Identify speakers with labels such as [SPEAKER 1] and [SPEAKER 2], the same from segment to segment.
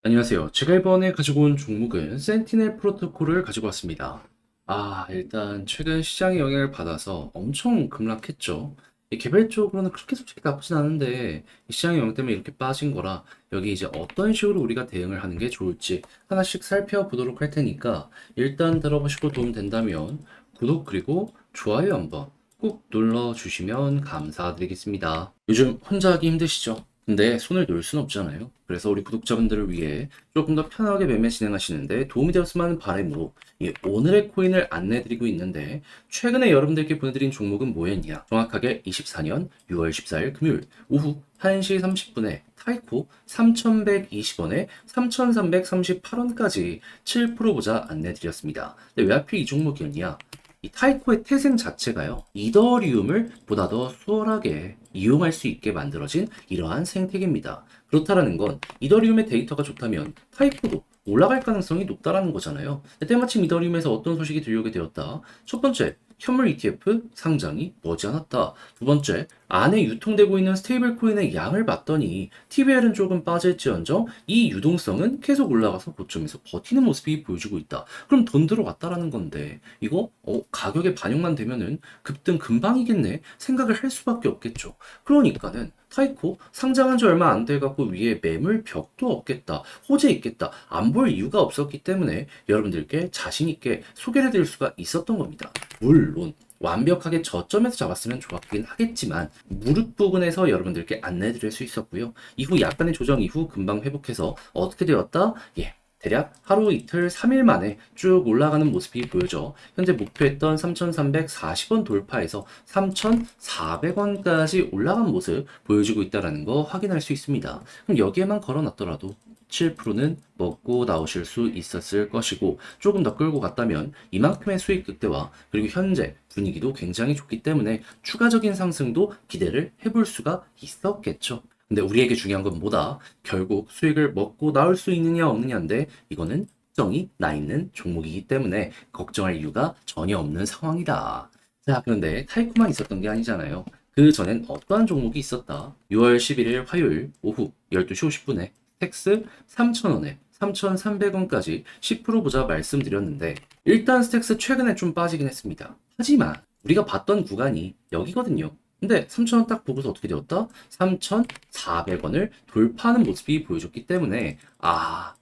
[SPEAKER 1] 안녕하세요. 제가 이번에 가지고 온 종목은 센티넬 프로토콜을 가지고 왔습니다. 일단 최근 시장의 영향을 받아서 엄청 급락했죠. 이 개별적으로는 그렇게 솔직히 나쁘진 않은데 이 시장의 영향 때문에 이렇게 빠진 거라 여기 이제 어떤 식으로 우리가 대응을 하는 게 좋을지 하나씩 살펴보도록 할 테니까 일단 들어보시고 도움 된다면 구독 그리고 좋아요 한번 꾹 눌러주시면 감사드리겠습니다. 요즘 혼자 하기 힘드시죠? 근데 손을 놓을 순 없잖아요. 그래서 우리 구독자분들을 위해 조금 더 편하게 매매 진행하시는데 도움이 되었으면 하는 바람으로 이 오늘의 코인을 안내해드리고 있는데 최근에 여러분들께 보내드린 종목은 뭐였냐? 정확하게 24년 6월 14일 금요일 오후 1시 30분에 타이코 3,120원에 3,338원까지 7% 보자 안내드렸습니다. 근데 왜 하필 이 종목이었냐? 이 타이코의 태생 자체가요, 이더리움을 보다 더 수월하게 이용할 수 있게 만들어진 이러한 생태계입니다. 그렇다라는 건 이더리움의 데이터가 좋다면 타이코도 올라갈 가능성이 높다라는 거잖아요. 때마침 이더리움에서 어떤 소식이 들려오게 되었다. 첫 번째, 현물 ETF 상장이 머지않았다. 두 번째, 안에 유통되고 있는 스테이블 코인의 양을 봤더니 TVL은 조금 빠질지언정 이 유동성은 계속 올라가서 고점에서 버티는 모습이 보여주고 있다. 그럼 돈 들어갔다라는 건데 이거 가격에 반영만 되면은 급등 금방이겠네 생각을 할 수밖에 없겠죠. 그러니까는 타이코 상장한 지 얼마 안 돼 갖고 위에 매물 벽도 없겠다. 호재 있겠다. 안 볼 이유가 없었기 때문에 여러분들께 자신 있게 소개를 해드릴 수가 있었던 겁니다. 물론 완벽하게 저점에서 잡았으면 좋았긴 하겠지만 무릎 부분에서 여러분들께 안내 드릴 수 있었고요. 이후 약간의 조정 이후 금방 회복해서 어떻게 되었다? 대략 하루 이틀 3일 만에 쭉 올라가는 모습이 보여져 현재 목표했던 3,340원 돌파해서 3,400원까지 올라간 모습 보여주고 있다는 거 확인할 수 있습니다. 그럼 여기에만 걸어놨더라도 7%는 먹고 나오실 수 있었을 것이고 조금 더 끌고 갔다면 이만큼의 수익 극대화 그리고 현재 분위기도 굉장히 좋기 때문에 추가적인 상승도 기대를 해볼 수가 있었겠죠. 근데 우리에게 중요한 건 뭐다? 결국 수익을 먹고 나올 수 있느냐 없느냐인데 이거는 걱정이 나 있는 종목이기 때문에 걱정할 이유가 전혀 없는 상황이다. 자, 그런데 타이코만 있었던 게 아니잖아요. 그 전엔 어떠한 종목이 있었다? 6월 11일 화요일 오후 12시 50분에 스택스 3,000원에 3,300원까지 10% 보자 말씀드렸는데 일단 스택스 최근에 좀 빠지긴 했습니다. 하지만 우리가 봤던 구간이 여기거든요. 근데 3,000원 딱 보고서 어떻게 되었다? 3,400원을 돌파하는 모습이 보여줬기 때문에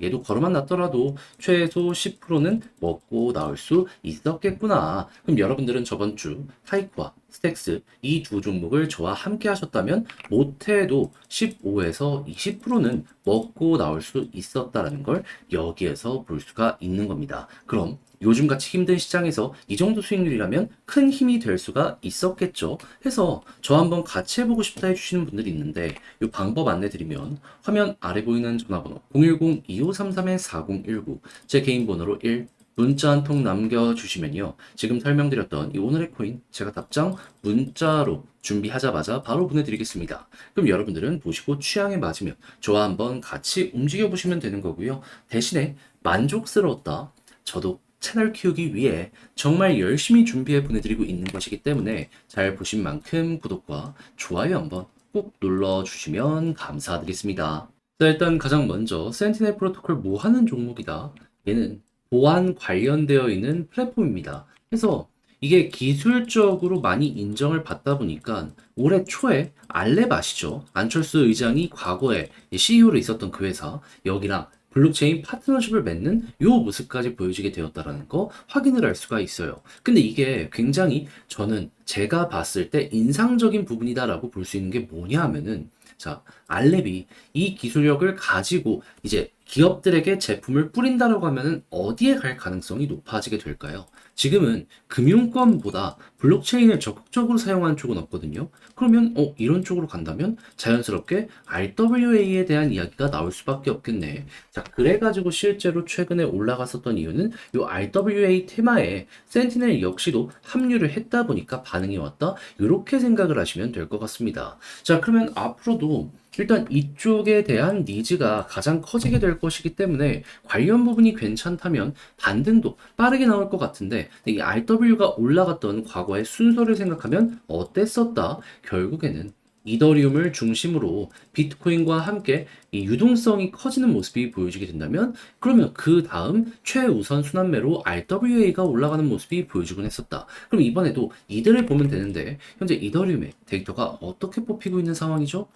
[SPEAKER 1] 얘도 걸어만 놨더라도 최소 10%는 먹고 나올 수 있었겠구나. 그럼 여러분들은 저번 주 타이코와 스택스 이 두 종목을 저와 함께 하셨다면 못해도 15에서 20%는 먹고 나올 수 있었다라는 걸 여기에서 볼 수가 있는 겁니다. 그럼 요즘같이 힘든 시장에서 이 정도 수익률이라면 큰 힘이 될 수가 있었겠죠. 해서 저 한번 같이 해보고 싶다 해주시는 분들이 있는데 이 방법 안내드리면 화면 아래 보이는 전화번호 010-2533-4019 제 개인 번호로 1 문자 한 통 남겨주시면요. 지금 설명드렸던 이 오늘의 코인 제가 답장 문자로 준비하자마자 바로 보내드리겠습니다. 그럼 여러분들은 보시고 취향에 맞으면 저와 한번 같이 움직여 보시면 되는 거고요. 대신에 만족스러웠다. 저도 채널 키우기 위해 정말 열심히 준비해 보내드리고 있는 것이기 때문에 잘 보신 만큼 구독과 좋아요 한번 꼭 눌러주시면 감사드리겠습니다. 자, 일단 가장 먼저 센티넬 프로토콜 뭐 하는 종목이다. 얘는 보안 관련되어 있는 플랫폼입니다. 그래서 이게 기술적으로 많이 인정을 받다 보니까 올해 초에 알렙 아시죠? 안철수 의장이 과거에 CEO로 있었던 그 회사 여기랑 블록체인 파트너십을 맺는 요 모습까지 보여지게 되었다라는 거 확인을 할 수가 있어요. 근데 이게 굉장히 저는 제가 봤을 때 인상적인 부분이다라고 볼 수 있는 게 뭐냐 하면은 자, 알렙이 이 기술력을 가지고 이제 기업들에게 제품을 뿌린다라고 하면은 어디에 갈 가능성이 높아지게 될까요? 지금은 금융권보다 블록체인을 적극적으로 사용하는 쪽은 없거든요. 그러면 이런 쪽으로 간다면 자연스럽게 RWA에 대한 이야기가 나올 수밖에 없겠네. 자, 그래가지고 실제로 최근에 올라갔었던 이유는 이 RWA 테마에 센티넬 역시도 합류를 했다 보니까 반응이 왔다. 이렇게 생각을 하시면 될 것 같습니다. 자, 그러면 앞으로도 일단 이쪽에 대한 니즈가 가장 커지게 될 것이기 때문에 관련 부분이 괜찮다면 반등도 빠르게 나올 것 같은데 이 RW가 올라갔던 과거의 순서를 생각하면 어땠었다? 결국에는 이더리움을 중심으로 비트코인과 함께 이 유동성이 커지는 모습이 보여지게 된다면 그러면 그 다음 최우선 순환매로 RWA가 올라가는 모습이 보여지곤 했었다. 그럼 이번에도 이들을 보면 되는데 현재 이더리움의 데이터가 어떻게 뽑히고 있는 상황이죠?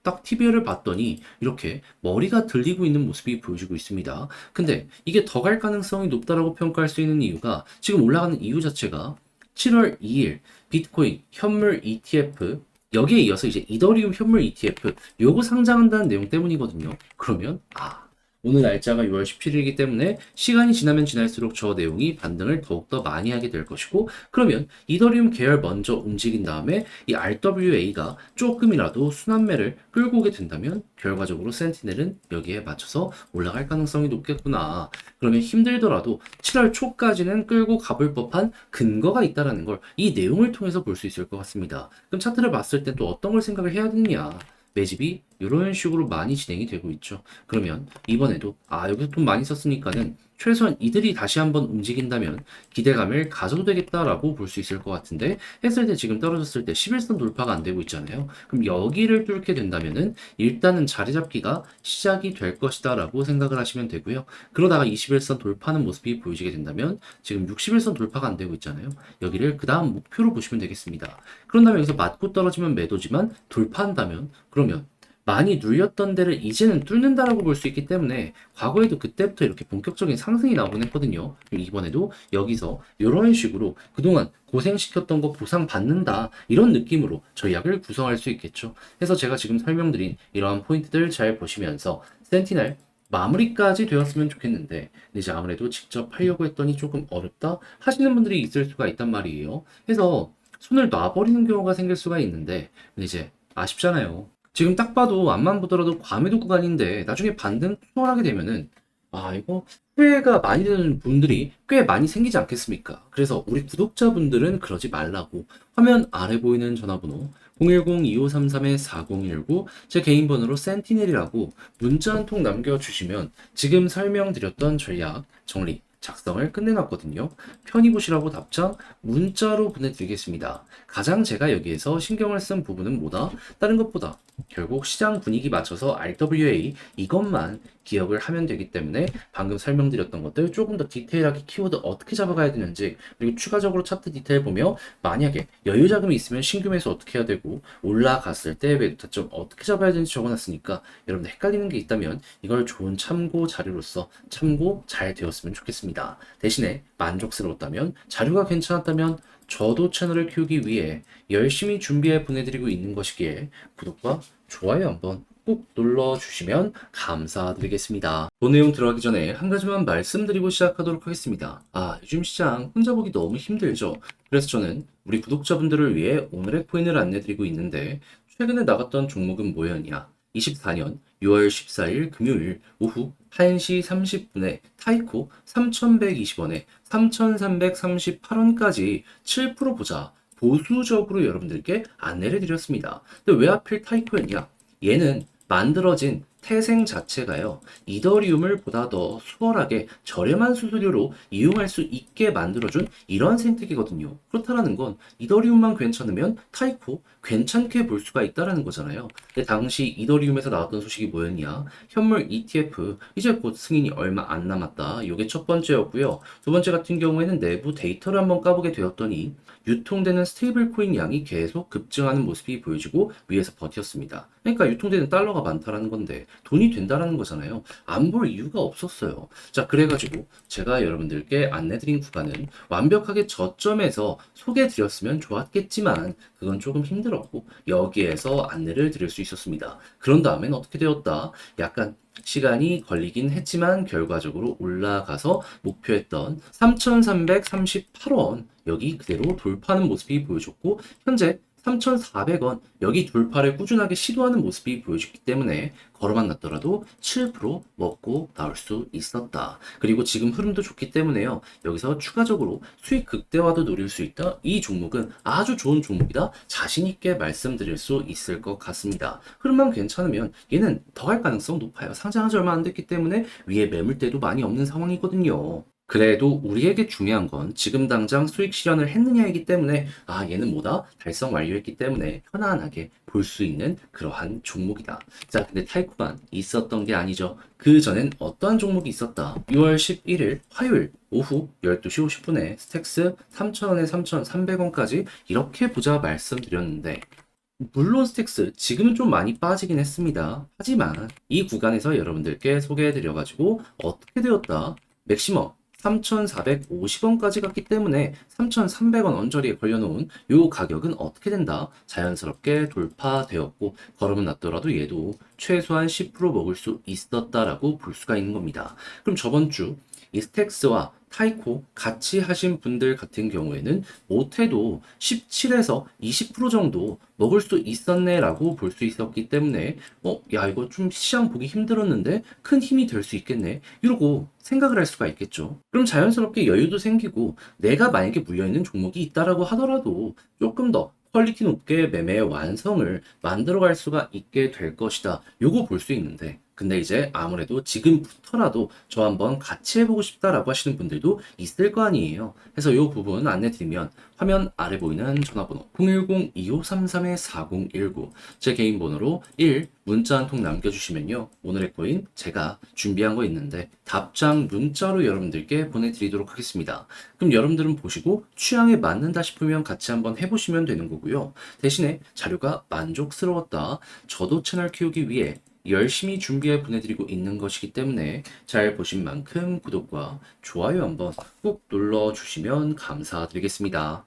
[SPEAKER 1] 딱 TV를 봤더니 이렇게 머리가 들리고 있는 모습이 보여지고 있습니다. 근데 이게 더 갈 가능성이 높다라고 평가할 수 있는 이유가 지금 올라가는 이유 자체가 7월 2일 비트코인 현물 ETF 여기에 이어서 이제 이더리움 현물 ETF 요거 상장한다는 내용 때문이거든요. 그러면 오늘 날짜가 6월 17일이기 때문에 시간이 지나면 지날수록 저 내용이 반등을 더욱더 많이 하게 될 것이고 그러면 이더리움 계열 먼저 움직인 다음에 이 RWA가 조금이라도 순환매를 끌고 오게 된다면 결과적으로 센티넬은 여기에 맞춰서 올라갈 가능성이 높겠구나. 그러면 힘들더라도 7월 초까지는 끌고 가볼 법한 근거가 있다라는 걸 이 내용을 통해서 볼 수 있을 것 같습니다. 그럼 차트를 봤을 때 또 어떤 걸 생각을 해야 되느냐? 매집이 이런 식으로 많이 진행이 되고 있죠. 그러면 이번에도 여기서 돈 많이 썼으니까는 최소한 이들이 다시 한번 움직인다면 기대감을 가져도 되겠다라고 볼 수 있을 것 같은데 했을 때 지금 떨어졌을 때 11선 돌파가 안 되고 있잖아요. 그럼 여기를 뚫게 된다면은 일단은 자리 잡기가 시작이 될 것이다 라고 생각을 하시면 되고요. 그러다가 21선 돌파하는 모습이 보여지게 된다면 지금 61선 돌파가 안 되고 있잖아요. 여기를 그 다음 목표로 보시면 되겠습니다. 그런 다음에 여기서 맞고 떨어지면 매도지만 돌파한다면 그러면 많이 눌렸던 데를 이제는 뚫는다라고 볼 수 있기 때문에 과거에도 그때부터 이렇게 본격적인 상승이 나오곤 했거든요. 이번에도 여기서 이런 식으로 그동안 고생시켰던 거 보상받는다 이런 느낌으로 전략을 구성할 수 있겠죠. 그래서 제가 지금 설명드린 이러한 포인트들 잘 보시면서 센티넬 마무리까지 되었으면 좋겠는데 근데 이제 아무래도 직접 하려고 했더니 조금 어렵다 하시는 분들이 있을 수가 있단 말이에요. 그래서 손을 놔버리는 경우가 생길 수가 있는데 근데 이제 아쉽잖아요. 지금 딱 봐도 앞만 보더라도 과매도 구간인데 나중에 반등 투혼하게 되면은 이거 후회가 많이 되는 분들이 꽤 많이 생기지 않겠습니까? 그래서 우리 구독자분들은 그러지 말라고 화면 아래 보이는 전화번호 010-2533-4019 제 개인 번호로 센티넬이라고 문자 한 통 남겨주시면 지금 설명드렸던 전략 정리 작성을 끝내놨거든요. 편히 보시라고 답장 문자로 보내드리겠습니다. 가장 제가 여기에서 신경을 쓴 부분은 뭐다? 다른 것보다 결국 시장 분위기 맞춰서 RWA 이것만 기억을 하면 되기 때문에 방금 설명드렸던 것들 조금 더 디테일하게 키워드 어떻게 잡아가야 되는지 그리고 추가적으로 차트 디테일 보며 만약에 여유 자금이 있으면 신규 매수 어떻게 해야 되고 올라갔을 때 매도 타점 어떻게 잡아야 되는지 적어놨으니까 여러분들 헷갈리는 게 있다면 이걸 좋은 참고 자료로서 참고 잘 되었으면 좋겠습니다. 대신에 만족스러웠다면 자료가 괜찮았다면 저도 채널을 키우기 위해 열심히 준비해 보내드리고 있는 것이기에 구독과 좋아요 한번 꼭 눌러주시면 감사드리겠습니다. 본 내용 들어가기 전에 한 가지만 말씀드리고 시작하도록 하겠습니다. 요즘 시장 혼자 보기 너무 힘들죠? 그래서 저는 우리 구독자분들을 위해 오늘의 코인을 안내드리고 있는데 최근에 나갔던 종목은 뭐였냐? 24년 6월 14일 금요일 오후 1시 30분에 타이코 3,120원에 3,338원까지 7% 보자 보수적으로 여러분들께 안내를 드렸습니다. 근데 왜 하필 타이코였냐? 얘는 만들어진 태생 자체가요, 이더리움을 보다 더 수월하게 저렴한 수수료로 이용할 수 있게 만들어준 이런 생태계거든요. 그렇다라는 건 이더리움만 괜찮으면 타이코 괜찮게 볼 수가 있다라는 거잖아요. 근데 당시 이더리움에서 나왔던 소식이 뭐였냐? 현물 ETF 이제 곧 승인이 얼마 안 남았다. 이게 첫 번째였고요. 두 번째 같은 경우에는 내부 데이터를 한번 까보게 되었더니 유통되는 스테이블 코인 양이 계속 급증하는 모습이 보여지고 위에서 버텼습니다. 그러니까 유통되는 달러가 많다라는 건데 돈이 된다라는 거잖아요. 안 볼 이유가 없었어요. 자, 그래가지고 제가 여러분들께 안내드린 구간은 완벽하게 저점에서 소개해드렸으면 좋았겠지만 그건 조금 힘들었고 여기에서 안내를 드릴 수 있었습니다. 그런 다음엔 어떻게 되었다? 약간 시간이 걸리긴 했지만 결과적으로 올라가서 목표했던 3,338원 여기 그대로 돌파하는 모습이 보여줬고 현재 3,400원 여기 돌파를 꾸준하게 시도하는 모습이 보여줬기 때문에 걸어만 놨더라도 7% 먹고 나올 수 있었다. 그리고 지금 흐름도 좋기 때문에요. 여기서 추가적으로 수익 극대화도 노릴 수 있다. 이 종목은 아주 좋은 종목이다. 자신 있게 말씀드릴 수 있을 것 같습니다. 흐름만 괜찮으면 얘는 더 갈 가능성 높아요. 상장한 지 얼마 안 됐기 때문에 위에 매물대도 많이 없는 상황이거든요. 그래도 우리에게 중요한 건 지금 당장 수익 실현을 했느냐이기 때문에 얘는 뭐다? 달성 완료했기 때문에 편안하게 볼 수 있는 그러한 종목이다. 자, 근데 타이코만 있었던 게 아니죠. 그 전엔 어떠한 종목이 있었다? 6월 11일 화요일 오후 12시 50분에 스택스 3,000원에 3,300원까지 이렇게 보자 말씀드렸는데 물론 스택스 지금은 좀 많이 빠지긴 했습니다. 하지만 이 구간에서 여러분들께 소개해드려가지고 어떻게 되었다? 맥시멈 3,450원까지 갔기 때문에 3,300원 언저리에 걸려놓은 이 가격은 어떻게 된다? 자연스럽게 돌파되었고 걸음은 났더라도 얘도 최소한 10% 먹을 수 있었다라고 볼 수가 있는 겁니다. 그럼 저번 주 이 스택스와 타이코 같이 하신 분들 같은 경우에는 못해도 17에서 20% 정도 먹을 수 있었네라고 볼 수 있었기 때문에 야 이거 좀 시장 보기 힘들었는데 큰 힘이 될 수 있겠네 이러고 생각을 할 수가 있겠죠. 그럼 자연스럽게 여유도 생기고 내가 만약에 물려있는 종목이 있다라고 하더라도 조금 더 퀄리티 높게 매매의 완성을 만들어갈 수가 있게 될 것이다. 요거 볼 수 있는데 근데 이제 아무래도 지금부터라도 저 한번 같이 해보고 싶다라고 하시는 분들도 있을 거 아니에요. 그래서 이 부분 안내 드리면 화면 아래 보이는 전화번호 010-2533-4019 제 개인 번호로 1 문자 한 통 남겨주시면요. 오늘의 코인 제가 준비한 거 있는데 답장 문자로 여러분들께 보내드리도록 하겠습니다. 그럼 여러분들은 보시고 취향에 맞는다 싶으면 같이 한번 해보시면 되는 거고요. 대신에 자료가 만족스러웠다. 저도 채널 키우기 위해 열심히 준비해 보내드리고 있는 것이기 때문에 잘 보신 만큼 구독과 좋아요 한번 꾹 눌러주시면 감사드리겠습니다.